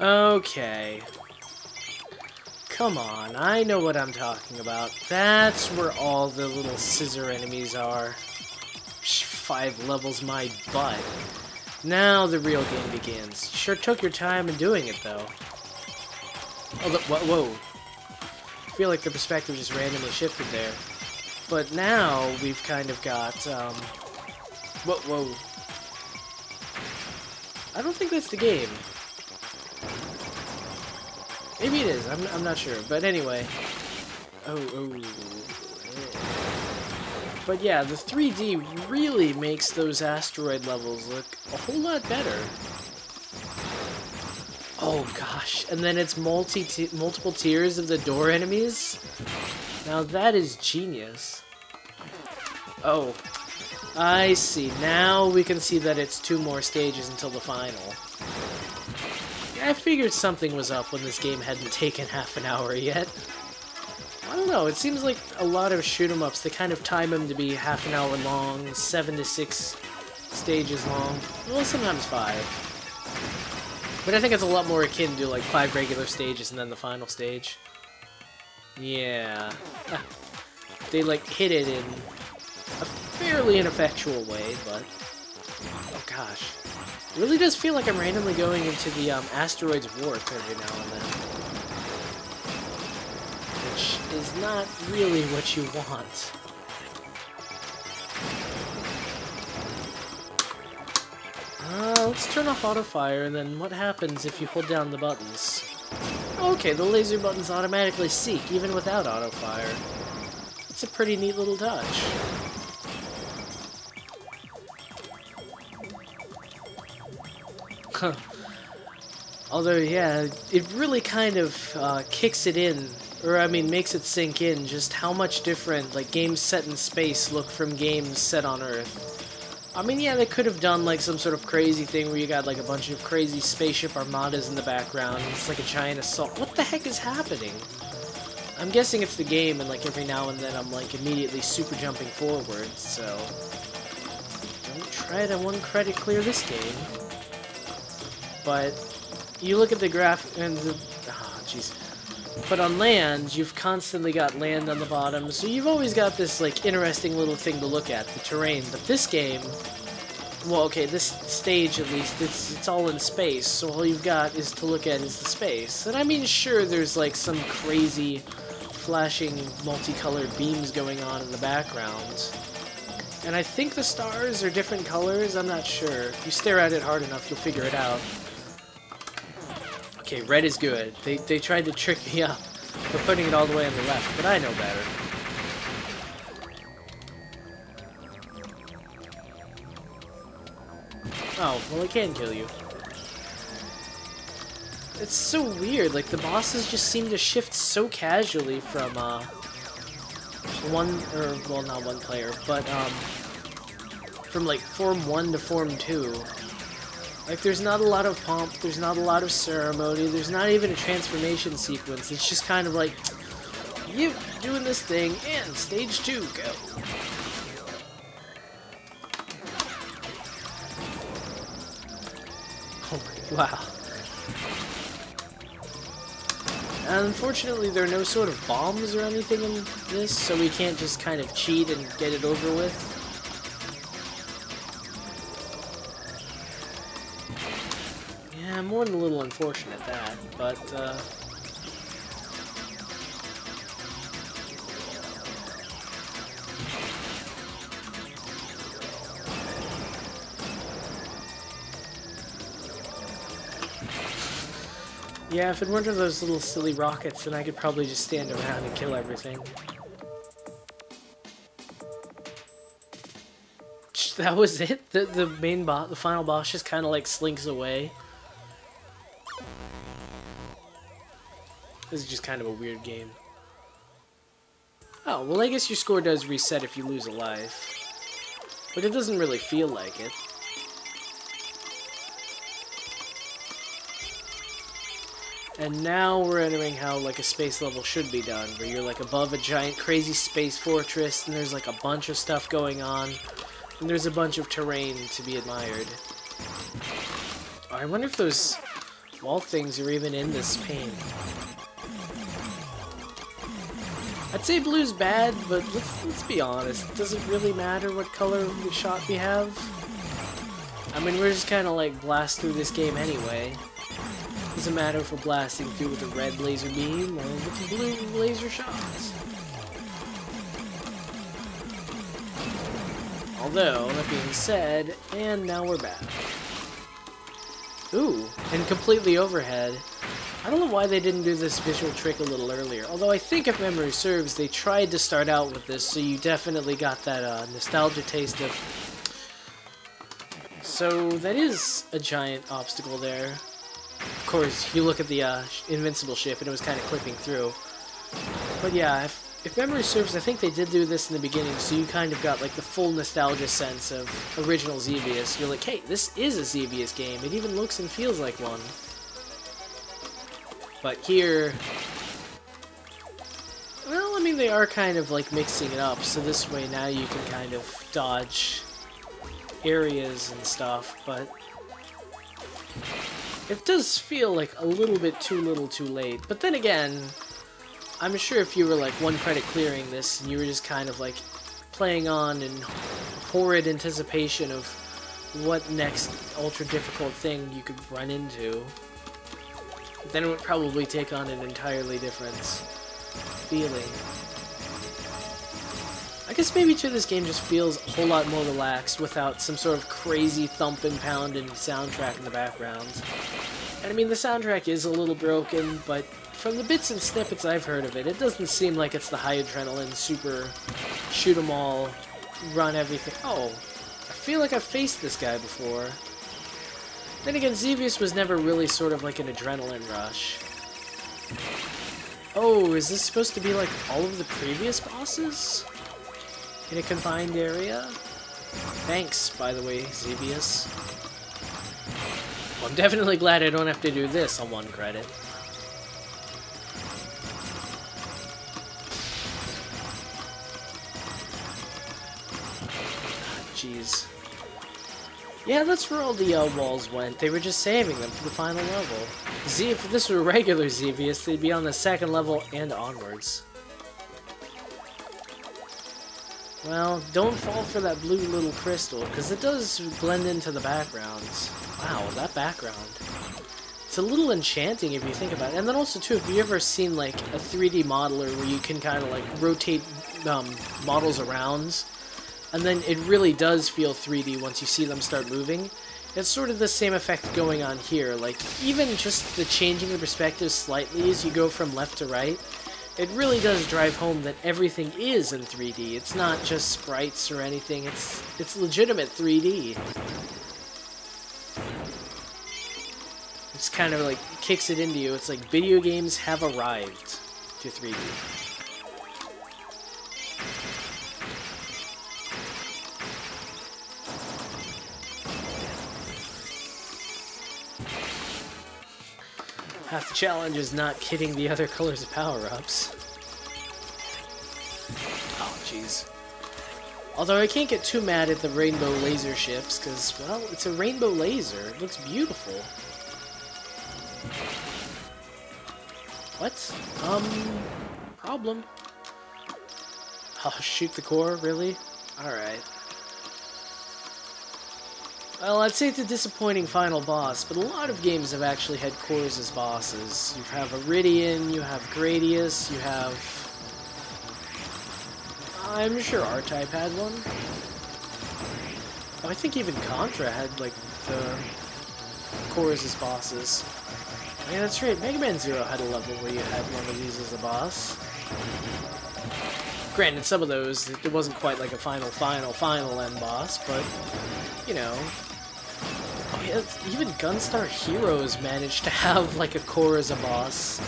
Okay. Come on, I know what I'm talking about. That's where all the little scissor enemies are. Psh, 5 levels my butt. Now the real game begins. Sure took your time in doing it, though. Oh, whoa. I feel like the perspective just randomly shifted there. But now we've kind of got, whoa. I don't think that's the game. Maybe it is, I'm not sure, but anyway. Oh. But yeah, the 3D really makes those asteroid levels look a whole lot better. Oh gosh, and then it's multiple tiers of the door enemies? Now that is genius. Oh, I see. Now we can see that it's 2 more stages until the final. I figured something was up when this game hadn't taken half an hour yet. I don't know, it seems like a lot of shoot-'em-ups, they kind of time them to be half an hour long, 7 to 6 stages long, well, sometimes 5. But I think it's a lot more akin to like 5 regular stages and then the final stage. Yeah. They like hit it in a fairly ineffectual way, but... Oh gosh. It really does feel like I'm randomly going into the asteroid's warp every now and then. Which is not really what you want. Let's turn off auto fire, and then what happens if you hold down the buttons? Okay, the laser buttons automatically seek, even without auto fire. It's a pretty neat little touch. Although, yeah, it really kind of kicks it in, or I mean, makes it sink in just how much different like games set in space look from games set on Earth. I mean, yeah, they could have done like some sort of crazy thing where you got like a bunch of crazy spaceship armadas in the background, and it's like a giant assault. What the heck is happening? I'm guessing it's the game, and like every now and then I'm like immediately super jumping forward, so don't try to 1 credit clear this game. But you look at the graph and the... Oh, jeez. But on land, you've constantly got land on the bottom, so you've always got this, like, interesting little thing to look at, the terrain. But this game... Well, okay, this stage, at least, it's all in space, so all you've got is to look at is the space. And I mean, sure, there's, like, some crazy, flashing, multicolored beams going on in the background. And I think the stars are different colors, I'm not sure. If you stare at it hard enough, you'll figure it out. Okay, red is good. They tried to trick me up for putting it all the way on the left, but I know better. Oh, well, it can kill you. It's so weird, like, the bosses just seem to shift so casually from, not one player, but, from, like, Form 1 to Form 2. Like, there's not a lot of pomp, there's not a lot of ceremony, there's not even a transformation sequence. It's just kind of like, you doing this thing, and stage 2, go. Oh, wow. And unfortunately, there are no sort of bombs or anything in this, so we can't just kind of cheat and get it over with. Yeah, more than a little unfortunate that, but, yeah, if it weren't for those little silly rockets, then I could probably just stand around and kill everything. That was it? The main boss, the final boss just kind of like slinks away? This is just kind of a weird game. Oh, well I guess your score does reset if you lose a life. But it doesn't really feel like it. And now we're entering how like a space level should be done, where you're like above a giant crazy space fortress and there's like a bunch of stuff going on, and there's a bunch of terrain to be admired. I wonder if those wall things are even in this pane. I'd say blue's bad, but let's be honest. Does it really matter what color of shot we have? I mean, we're just kind of like blast through this game anyway. Doesn't matter if we're blasting through with a red laser beam or with a blue laser shots. Although, that being said, and now we're back. Ooh, and completely overhead. I don't know why they didn't do this visual trick a little earlier, although I think if memory serves, they tried to start out with this, so you definitely got that nostalgia taste of... So, that is a giant obstacle there. Of course, you look at the invincible ship and it was kind of clipping through. But yeah, if memory serves, I think they did do this in the beginning, so you kind of got like the full nostalgia sense of original Xevious. You're like, hey, this is a Xevious game. It even looks and feels like one. But here... Well, I mean, they are kind of like mixing it up, so this way now you can kind of dodge areas and stuff, but... It does feel like a little bit too little too late. But then again, I'm sure if you were like one credit clearing this and you were just kind of like playing on in horrid anticipation of what next ultra difficult thing you could run into, then it would probably take on an entirely different feeling. I guess maybe too this game just feels a whole lot more relaxed without some sort of crazy thumping, pounding soundtrack in the background. And I mean, the soundtrack is a little broken, but from the bits and snippets I've heard of it, it doesn't seem like it's the high adrenaline, super shoot 'em all, run everything. Oh, I feel like I've faced this guy before. Then again, Xevious was never really sort of like an adrenaline rush. Oh, is this supposed to be like all of the previous bosses? In a confined area? Thanks, by the way, Xevious. Well, I'm definitely glad I don't have to do this on one credit. Jeez. Yeah, that's where all the walls went. They were just saving them for the final level. See, if this were regular Xevious, they'd be on the second level and onwards. Well, don't fall for that blue little crystal, because it does blend into the backgrounds. Wow, that background. It's a little enchanting if you think about it. And then also, too, have you ever seen, like, a 3D modeler where you can kind of, like, rotate models around? And then it really does feel 3D once you see them start moving. It's sort of the same effect going on here. Like, even just the changing the perspective slightly as you go from left to right, it really does drive home that everything is in 3D. It's not just sprites or anything. It's legitimate 3D. It's kind of like kicks it into you. It's like video games have arrived to 3D. Half the challenge is not getting the other colors of power-ups. Oh, jeez. Although I can't get too mad at the rainbow laser ships, because, well, it's a rainbow laser. It looks beautiful. What? Problem. Oh, shoot the core? Really? Alright. Well, I'd say it's a disappointing final boss, but a lot of games have actually had cores as bosses. You have Iridian, you have Gradius, you have... I'm sure R-Type had one. Oh, I think even Contra had, like, the cores as bosses. Yeah, that's right, Mega Man Zero had a level where you had one of these as a boss. Granted, some of those, it wasn't quite like a final end boss, but, you know... Oh yeah, even Gunstar Heroes managed to have, like, a core as a boss.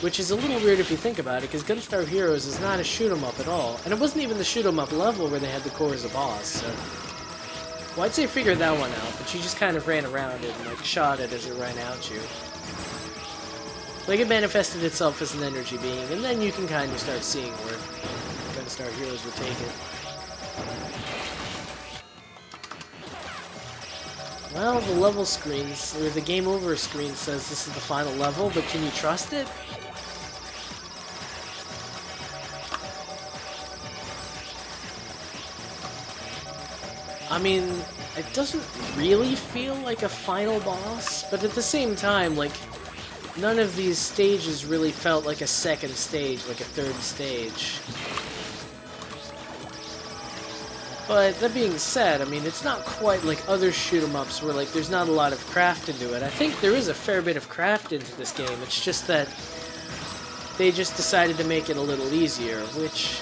Which is a little weird if you think about it, because Gunstar Heroes is not a shoot-'em-up at all. And it wasn't even the shoot-'em-up level where they had the core as a boss, so... Well, I'd say figure that one out, but you just kind of ran around it and, like, shot it as it ran at you. Like, it manifested itself as an energy being, and then you can kind of start seeing where Gunstar Heroes would take it. Well, the level screens, or the game over screen says this is the final level, but can you trust it? I mean, it doesn't really feel like a final boss, but at the same time, like, none of these stages really felt like a second stage, like a third stage. But that being said, I mean, it's not quite like other shoot-'em-ups where, like, there's not a lot of craft into it. I think there is a fair bit of craft into this game. It's just that they just decided to make it a little easier, which,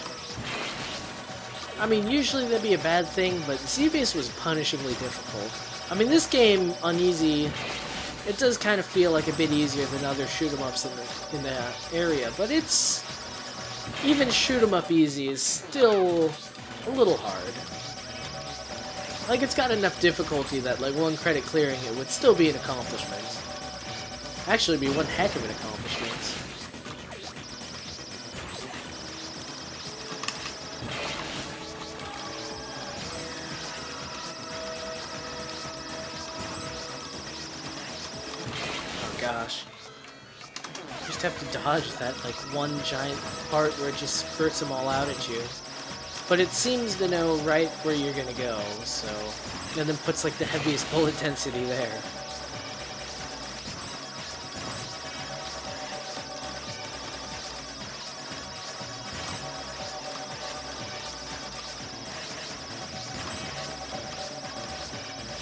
I mean, usually that'd be a bad thing, but Xevious was punishingly difficult. I mean, this game, on easy, it does kind of feel like a bit easier than other shoot-'em-ups in the area, but it's, even shoot-'em-up easy is still a little hard. Like, it's got enough difficulty that, like, one credit clearing it would still be an accomplishment. Actually, be one heck of an accomplishment. Oh gosh. You just have to dodge that, like, one giant part where it just spurts them all out at you. But it seems to know right where you're gonna go, so... And then puts, like, the heaviest bullet density there.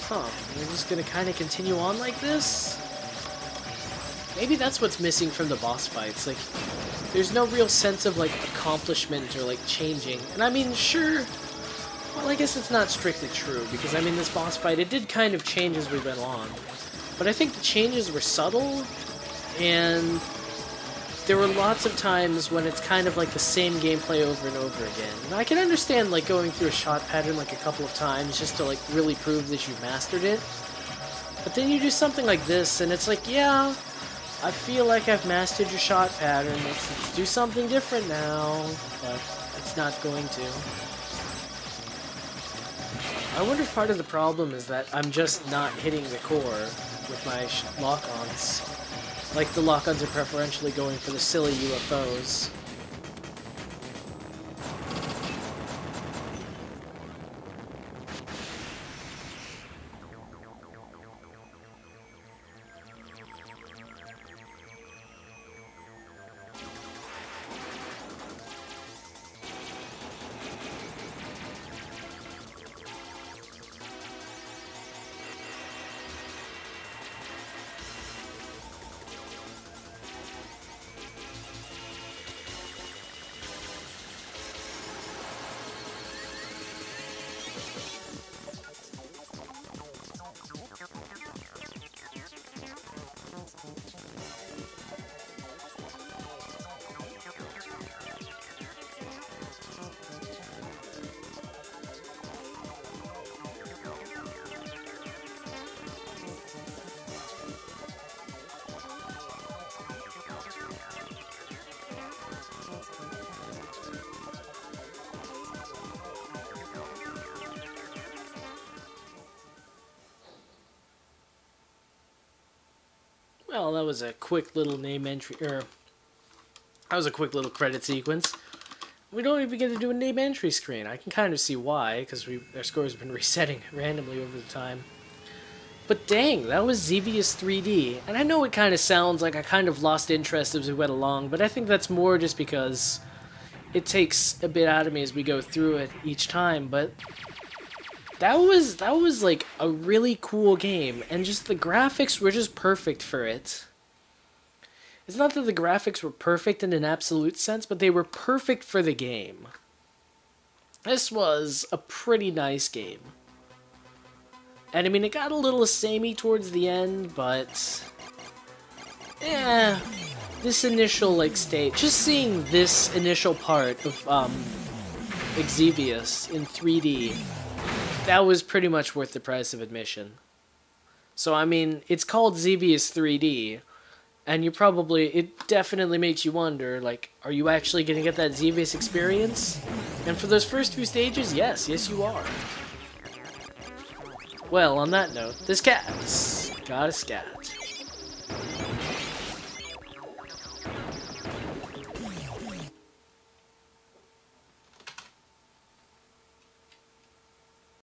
Huh, we're just gonna kind of continue on like this? Maybe that's what's missing from the boss fights, like... There's no real sense of, like, accomplishment or, like, changing. And I mean, sure... Well, I guess it's not strictly true, because, I mean, this boss fight, it did kind of change as we went along. But I think the changes were subtle, and there were lots of times when it's kind of like the same gameplay over and over again. And I can understand, like, going through a shot pattern, like, a couple of times just to, like, really prove that you've mastered it. But then you do something like this, and it's like, yeah... I feel like I've mastered your shot pattern. Let's do something different now, but it's not going to. I wonder if part of the problem is that I'm just not hitting the core with my lock-ons. Like, the lock-ons are preferentially going for the silly UFOs. Well, that was a quick little name entry, that was a quick little credit sequence. We don't even get to do a name entry screen. I can kind of see why, because our score's been resetting randomly over the time. But dang, that was Xevious 3D. And I know it kind of sounds like I kind of lost interest as we went along, but I think that's more just because it takes a bit out of me as we go through it each time, but... That was like a really cool game, and just the graphics were just perfect for it. It's not that the graphics were perfect in an absolute sense, but they were perfect for the game. This was a pretty nice game. And I mean, it got a little samey towards the end, but... this initial, like, stage, just seeing this initial part of, Xevious in 3D, that was pretty much worth the price of admission. So, I mean, it's called Xevious 3D, and it definitely makes you wonder, like, are you actually going to get that Xevious experience? And for those first few stages, yes you are. Well, on that note, this cat's got a scat.